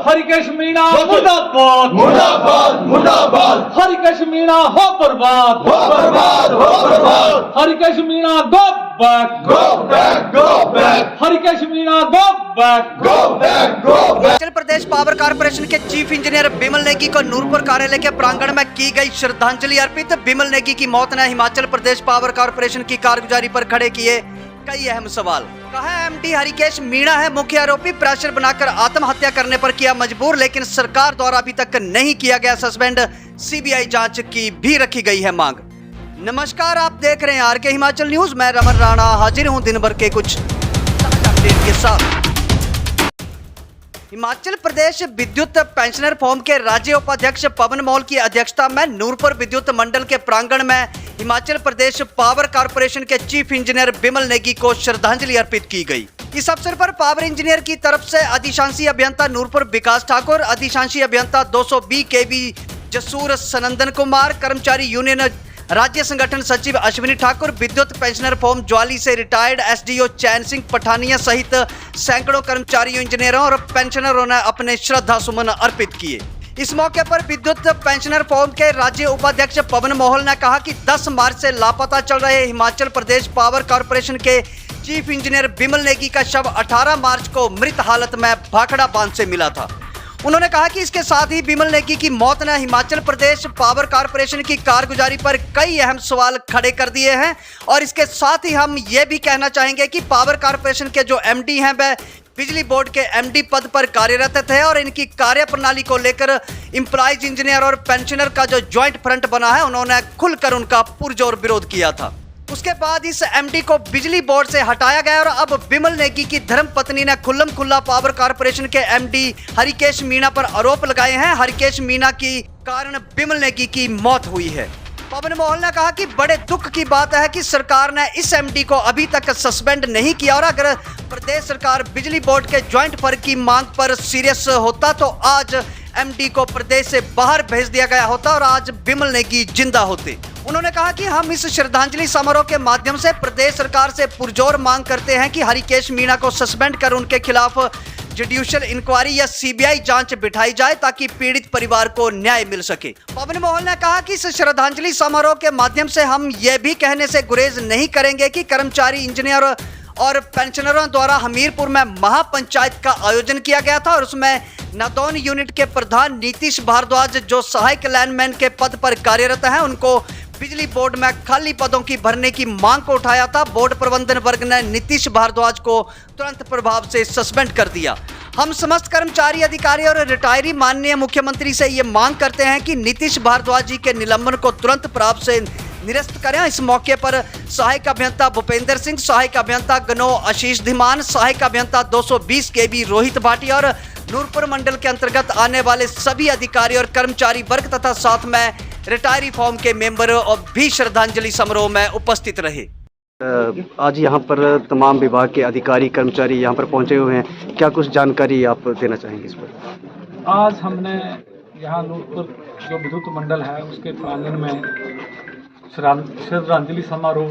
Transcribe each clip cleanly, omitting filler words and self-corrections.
हरिकेश मीणा मुर्दाबाद मुर्दाबाद मुर्दाबाद हरिकेश मीणा हो बर्बाद हो बर्बाद हो बर्बाद Harikesh Meena go back go back go back Harikesh Meena go back go back go back. Himachal Pradesh power corporation के चीफ इंजीनियर बिमल नेगी को नूरपुर कार्यालय के प्रांगण में की गई श्रद्धांजलि अर्पित। बिमल नेगी की मौत ने हिमाचल प्रदेश पावर कॉर्पोरेशन की कारगुजारी पर खड़े किए कई अहम सवाल। कहा एमडी हरिकेश मीणा है मुख्य आरोपी, प्रेशर बनाकर आत्महत्या करने पर किया मजबूर, लेकिन सरकार द्वारा अभी तक नहीं किया गया सस्पेंड। सीबीआई जांच की भी रखी गई है मांग। नमस्कार, आप देख रहे हैं आरके हिमाचल न्यूज। मैं रमन राणा हाजिर हूं दिन भर के कुछ ताजा अपडेट के साथ। हिमाचल प्रदेश विद्युत पेंशनर फोरम के राज्य उपाध्यक्ष पवन मौल की अध्यक्षता में नूरपुर विद्युत मंडल के प्रांगण में हिमाचल प्रदेश पावर कॉर्पोरेशन के चीफ इंजीनियर बिमल नेगी को श्रद्धांजलि अर्पित की गई। इस अवसर पर पावर इंजीनियर की तरफ से अधिशांशी अभियंता नूरपुर विकास ठाकुर, अधिशांशी अभियंता 220 केवी जसूर सनंदन कुमार, कर्मचारी यूनियन राज्य संगठन सचिव अश्विनी ठाकुर, विद्युत पेंशनर फोरम ज्वाली से रिटायर्ड एसडीओ चैन सिंह पठानिया सहित सैकड़ों कर्मचारियों, इंजीनियरों और पेंशनरों ने अपने श्रद्धा सुमन अर्पित किए। इस मौके पर विद्युत पेंशनर फोरम के राज्य उपाध्यक्ष पवन मोहल ने कहा कि 10 मार्च से लापता चल रहे हिमाचल प्रदेश पावर कॉर्पोरेशन के चीफ इंजीनियर बिमल नेगी का शव 18 मार्च को मृत हालत में भाखड़ा बांध से मिला था। उन्होंने कहा कि इसके साथ ही बिमल नेगी की मौत ने हिमाचल प्रदेश पावर कॉर्पोरेशन की कारगुजारी पर कई अहम सवाल खड़े कर दिए हैं। और इसके साथ ही हम ये भी कहना चाहेंगे कि पावर कॉर्पोरेशन के जो एमडी हैं वह बिजली बोर्ड के एमडी पद पर कार्यरत थे और इनकी कार्यप्रणाली को लेकर एम्प्लॉइज, इंजीनियर और पेंशनर का जो ज्वाइंट फ्रंट बना है, उन्होंने खुलकर उनका पुरजोर विरोध किया था। उसके बाद इस एमडी को बिजली बोर्ड से हटाया गया और अब बिमल नेगी की धर्मपत्नी ने खुल्लम खुल्ला पावर कॉर्पोरेशन के एमडी हरिकेश मीणा पर आरोप लगाए हैं। हरिकेश मीणा की कारण बिमल नेगी की मौत हुई है। पवन मोहल ने कहा कि बड़े दुख की बात है कि सरकार ने इस एमडी को अभी तक सस्पेंड नहीं किया और अगर प्रदेश सरकार बिजली बोर्ड के ज्वाइंट फर्क की मांग पर सीरियस होता तो आज एमडी को प्रदेश से बाहर भेज दिया गया होता और आज बिमल नेगी जिंदा होते। उन्होंने कहा कि हम इस श्रद्धांजलि समारोह के माध्यम से प्रदेश सरकार से पुरजोर मांग करते हैं कि हरिकेश मीणा को सस्पेंड कर उनके खिलाफ जुडिशियल इंक्वायरी या सीबीआई जांच बिठाई जाए ताकि पीड़ित परिवार को न्याय मिल सके। पवन मोहल ने कहा कि इस श्रद्धांजलि समारोह के माध्यम से हम ये भी कहने से गुरेज नहीं करेंगे कि कर्मचारी, इंजीनियर और पेंशनरों द्वारा हमीरपुर में महापंचायत का आयोजन किया गया था और उसमें नादौन यूनिट के प्रधान नीतीश भारद्वाज जो सहायक लाइनमैन के पद पर कार्यरत हैं, उनको बिजली बोर्ड में खाली पदों की भरने की मांग को उठाया था। बोर्ड प्रबंधन वर्ग ने नीतीश भारद्वाज को तुरंत प्रभाव से सस्पेंड कर दिया। हम समस्त कर्मचारी, अधिकारी और रिटायरी माननीय मुख्यमंत्री से ये मांग करते हैं कि नीतीश भारद्वाज जी के निलंबन को तुरंत प्रभाव से निरस्त करें। इस मौके पर सहायक अभियंता भूपेंद्र सिंह, सहायक अभियंता गनो आशीष धीमान, सहायक अभियंता 220 केवी रोहित भाटिया और नूरपुर मंडल के अंतर्गत आने वाले सभी अधिकारी और कर्मचारी वर्ग तथा साथ में रिटायरी फॉर्म के मेंबर और भी श्रद्धांजलि समारोह में उपस्थित रहे। आज यहाँ पर तमाम विभाग के अधिकारी, कर्मचारी यहाँ पर पहुँचे हुए हैं। क्या कुछ जानकारी आप देना चाहेंगे इस पर? आज हमने यहाँ नूरपुर जो विद्युत मंडल है उसके प्रांगण में श्रद्धांजलि समारोह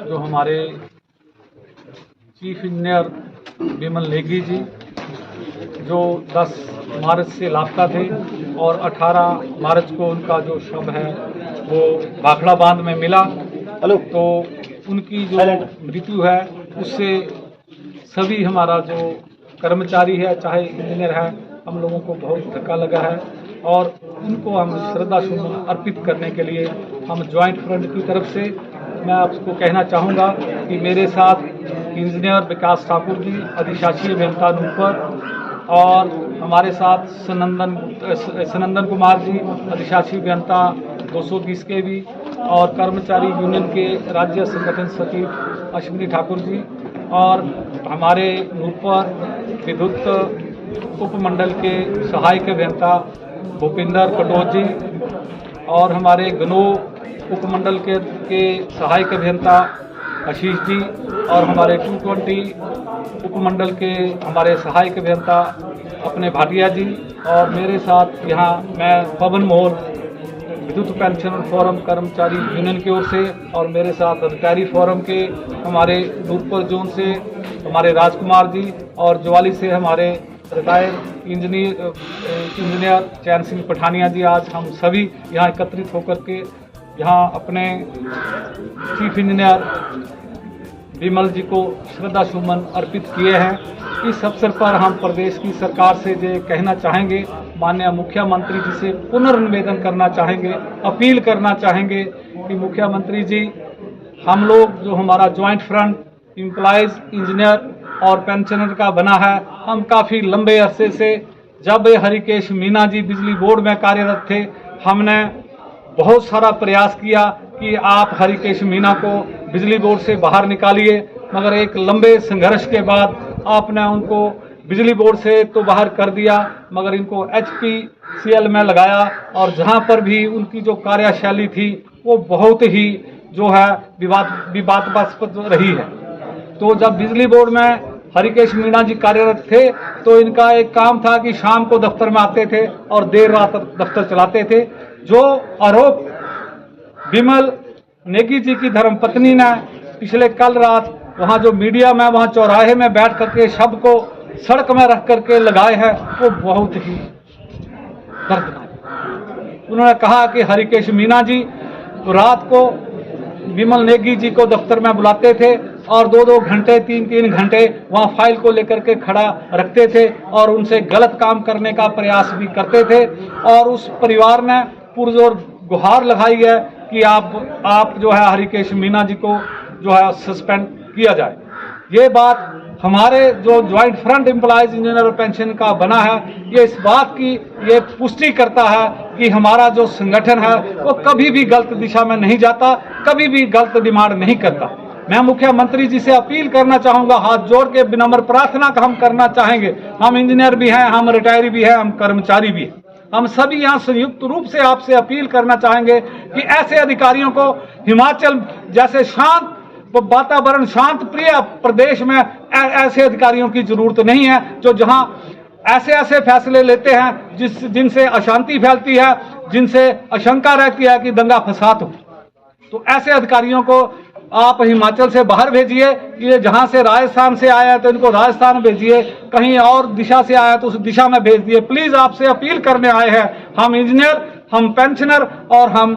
जो हमारे चीफ इंजीनियर बिमल नेगी जी जो 10 मार्च से लापता थे और 18 मार्च को उनका जो शव है वो भाखड़ा बांध में मिला, तो उनकी जो मृत्यु है उससे सभी हमारा जो कर्मचारी है चाहे इंजीनियर है, हम लोगों को बहुत धक्का लगा है और उनको हम श्रद्धा सुमन अर्पित करने के लिए हम ज्वाइंट फ्रंट की तरफ से मैं आपको कहना चाहूँगा कि मेरे साथ इंजीनियर विकास ठाकुर जी, अधिशासी अभियंता नूरपुर, और हमारे साथ सनंदन कुमार जी, अधिशासी अभियंता 220 केवी, और कर्मचारी यूनियन के राज्य संगठन सचिव अश्विनी ठाकुर जी, और हमारे नूरपुर विद्युत उपमंडल के सहायक अभियंता भूपेंद्र कटोच जी, और हमारे गनो उपमंडल के सहायक अभियंता आशीष जी, और हमारे 220 उपमंडल के हमारे सहायक अभियंता अपने भाटिया जी, और मेरे साथ यहाँ मैं पवन मोहल विद्युत पेंशनर फोरम कर्मचारी यूनियन की ओर से, और मेरे साथ रिटायरी फोरम के हमारे नूरपुर जोन से हमारे राजकुमार जी, और ज्वाली से हमारे रिटायर्ड इंजीनियर चैन सिंह पठानिया जी आज हम सभी यहाँ एकत्रित होकर के यहाँ अपने चीफ इंजीनियर विमल जी को श्रद्धा सुमन अर्पित किए हैं। इस अवसर पर हम प्रदेश की सरकार से ये कहना चाहेंगे, माननीय मुख्यमंत्री जी से पुनर्निवेदन करना चाहेंगे, अपील करना चाहेंगे कि मुख्यमंत्री जी, हम लोग जो हमारा ज्वाइंट फ्रंट एम्प्लॉयज इंजीनियर और पेंशनर का बना है, हम काफ़ी लंबे अरसे से, जब हरिकेश मीणा जी बिजली बोर्ड में कार्यरत थे, हमने बहुत सारा प्रयास किया कि आप हरिकेश मीणा को बिजली बोर्ड से बाहर निकालिए, मगर एक लंबे संघर्ष के बाद आपने उनको बिजली बोर्ड से तो बाहर कर दिया, मगर इनको HPCL में लगाया और जहां पर भी उनकी जो कार्यशैली थी वो बहुत ही जो है विवादास्पद रही है। तो जब बिजली बोर्ड में हरिकेश मीणा जी कार्यरत थे तो इनका एक काम था कि शाम को दफ्तर में आते थे और देर रात दफ्तर चलाते थे। जो आरोप विमल नेगी जी की धर्मपत्नी ने पिछले कल रात वहाँ जो मीडिया में वहाँ चौराहे में बैठ करके शब्द को सड़क में रख करके लगाए हैं वो बहुत ही दर्दनाक। उन्होंने कहा कि हरिकेश मीणा जी रात को विमल नेगी जी को दफ्तर में बुलाते थे और 2-2 घंटे 3-3 घंटे वहाँ फाइल को लेकर के खड़ा रखते थे और उनसे गलत काम करने का प्रयास भी करते थे। और उस परिवार ने पुरजोर गुहार लगाई है कि आप जो है हरिकेश मीणा जी को जो है सस्पेंड किया जाए। ये बात हमारे जो joint front employees engineer pension का बना है, ये इस बात की ये पुष्टि करता है कि हमारा जो संगठन है वो कभी भी गलत दिशा में नहीं जाता, कभी भी गलत डिमांड नहीं करता। मैं मुख्यमंत्री जी से अपील करना चाहूँगा, हाथ जोड़ के विनम्र प्रार्थना हम करना चाहेंगे। हम इंजीनियर भी हैं, हम रिटायरी भी हैं, हम कर्मचारी भी हैं, हम सभी यहाँ संयुक्त रूप से आपसे अपील करना चाहेंगे कि ऐसे अधिकारियों को हिमाचल जैसे शांत वातावरण, शांत प्रिय प्रदेश में ऐसे अधिकारियों की जरूरत नहीं है जो जहां ऐसे फैसले लेते हैं जिनसे अशांति फैलती है, जिनसे आशंका रहती है कि दंगा फसाद हो। तो ऐसे अधिकारियों को आप हिमाचल से बाहर भेजिए। ये जहां से राजस्थान से आया है तो इनको राजस्थान भेजिए, कहीं और दिशा से आया तो उस दिशा में भेज दिए। प्लीज आपसे अपील करने आए हैं हम इंजीनियर, हम पेंशनर और हम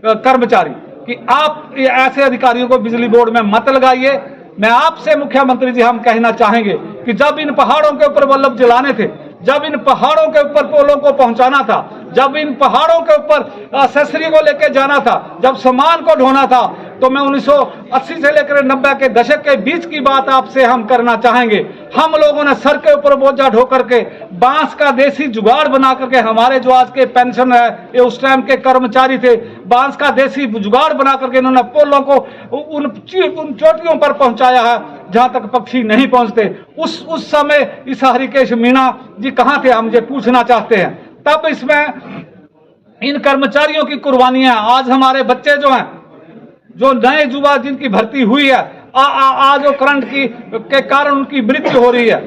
कर्मचारी कि आप ऐसे अधिकारियों को बिजली बोर्ड में मत लगाइए। मैं आपसे मुख्यमंत्री जी हम कहना चाहेंगे कि जब इन पहाड़ों के ऊपर बल्ब जलाने थे, जब इन पहाड़ों के ऊपर पोलों को पहुंचाना था, जब इन पहाड़ों के ऊपर एक्सेसरी को लेकर जाना था, जब सामान को ढोना था, तो मैं 1980 से लेकर 90 के दशक के बीच की बात आपसे हम करना चाहेंगे। हम लोगों ने सर के ऊपर बोझा ढो करके बांस का देसी जुगाड़ बना करके, हमारे जो आज के पेंशन है ये उस टाइम के कर्मचारी थे, बांस का देसी जुगाड़ बना करके इन्होंने पोलों को उन चोटियों पर पहुंचाया है जहां तक पक्षी नहीं पहुंचते। उस समय इस हरिकेश मीणा जी कहां थे, हम ये पूछना चाहते हैं। तब इसमें इन कर्मचारियों की कुर्बानियां, आज हमारे बच्चे जो हैं, जो नए युवा जिनकी भर्ती हुई है, आज जो करंट के कारण उनकी मृत्यु हो रही है।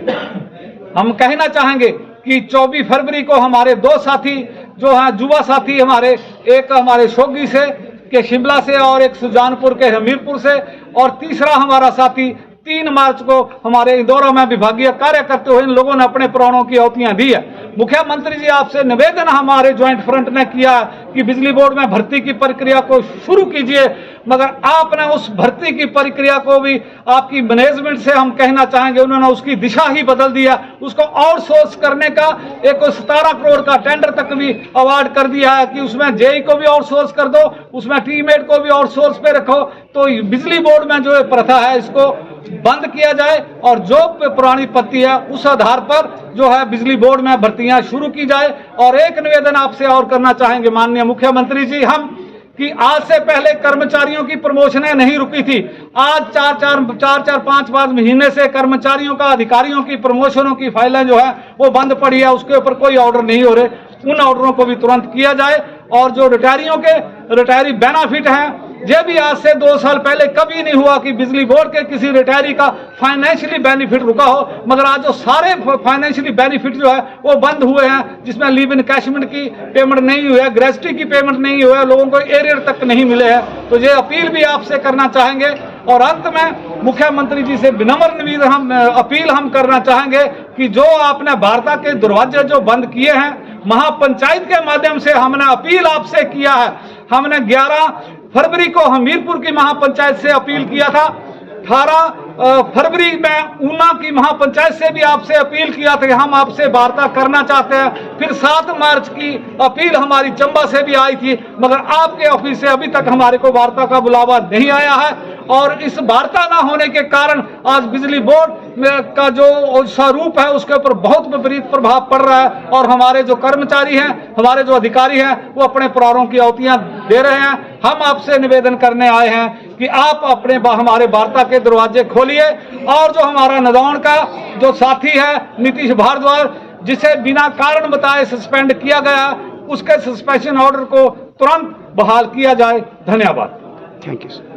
हम कहना चाहेंगे कि 24 फरवरी को हमारे 2 साथी जो हैं, युवा साथी हमारे, एक हमारे शोगी से के शिमला से और एक सुजानपुर के हमीरपुर से, और तीसरा हमारा साथी 3 मार्च को हमारे इंदौर में विभागीय कार्य करते हुए इन लोगों ने अपने प्राणों की आहुतियां दी है। मुख्यमंत्री जी आपसे निवेदन हमारे ज्वाइंट फ्रंट ने किया कि बिजली बोर्ड में भर्ती की प्रक्रिया को शुरू कीजिए, मगर आपने उस भर्ती की प्रक्रिया को भी आपकी मैनेजमेंट से हम कहना चाहेंगे उन्होंने उसकी दिशा ही बदल दिया। उसको आउटसोर्स करने का एक 17 करोड़ का टेंडर तक भी अवार्ड कर दिया है कि उसमें जेई को भी आउटसोर्स कर दो, उसमें टीमेट को भी आउटसोर्स पे रखो। तो बिजली बोर्ड में जो प्रथा है इसको बंद किया जाए और जो पुरानी पत्ती है उस आधार पर जो है बिजली बोर्ड में भर्तियां शुरू की जाए। और एक निवेदन आपसे और करना चाहेंगे माननीय मुख्यमंत्री जी हम, कि आज से पहले कर्मचारियों की प्रमोशनें नहीं रुकी थी। आज 4-5 महीने से कर्मचारियों का, अधिकारियों की प्रमोशनों की फाइलें जो है वो बंद पड़ी है, उसके ऊपर कोई ऑर्डर नहीं हो रहे। उन ऑर्डरों को भी तुरंत किया जाए। और जो रिटायरियों के रिटायरी बेनिफिट हैं ये भी आज से 2 साल पहले कभी नहीं हुआ कि बिजली बोर्ड के किसी रिटायरी का फाइनेंशियली बेनिफिट रुका हो, मगर आज जो सारे फाइनेंशियली बेनिफिट जो है वो बंद हुए हैं, जिसमें लीव इनकैशमेंट की पेमेंट नहीं हुई है, ग्रेजुटी की पेमेंट नहीं हुई है, लोगों को एरियर तक नहीं मिले हैं। तो ये अपील भी आपसे करना चाहेंगे। और अंत में मुख्यमंत्री जी से विनम्र निवेदन अपील हम करना चाहेंगे कि जो आपने वार्ता के दरवाजे जो बंद किए हैं, महापंचायत के माध्यम से हमने अपील आपसे किया है। हमने 11 फरवरी को हमीरपुर की महापंचायत से अपील किया था, 18 फरवरी में ऊना की महापंचायत से भी आपसे अपील किया था कि हम आपसे वार्ता करना चाहते हैं। फिर 7 मार्च की अपील हमारी चंबा से भी आई थी, मगर आपके ऑफिस से अभी तक हमारे को वार्ता का बुलावा नहीं आया है। और इस वार्ता ना होने के कारण आज बिजली बोर्ड का जो स्वरूप है उसके ऊपर बहुत विपरीत प्रभाव पड़ रहा है। और हमारे जो कर्मचारी हैं, हमारे जो अधिकारी हैं, वो अपने प्राणों की आहुतियां दे रहे हैं। हम आपसे निवेदन करने आए हैं कि आप अपने हमारे वार्ता के दरवाजे खोलिए और जो हमारा नदौन का जो साथी है नीतीश भारद्वाज, जिसे बिना कारण बताए सस्पेंड किया गया, उसके सस्पेंशन ऑर्डर को तुरंत बहाल किया जाए। धन्यवाद। Thank you sir.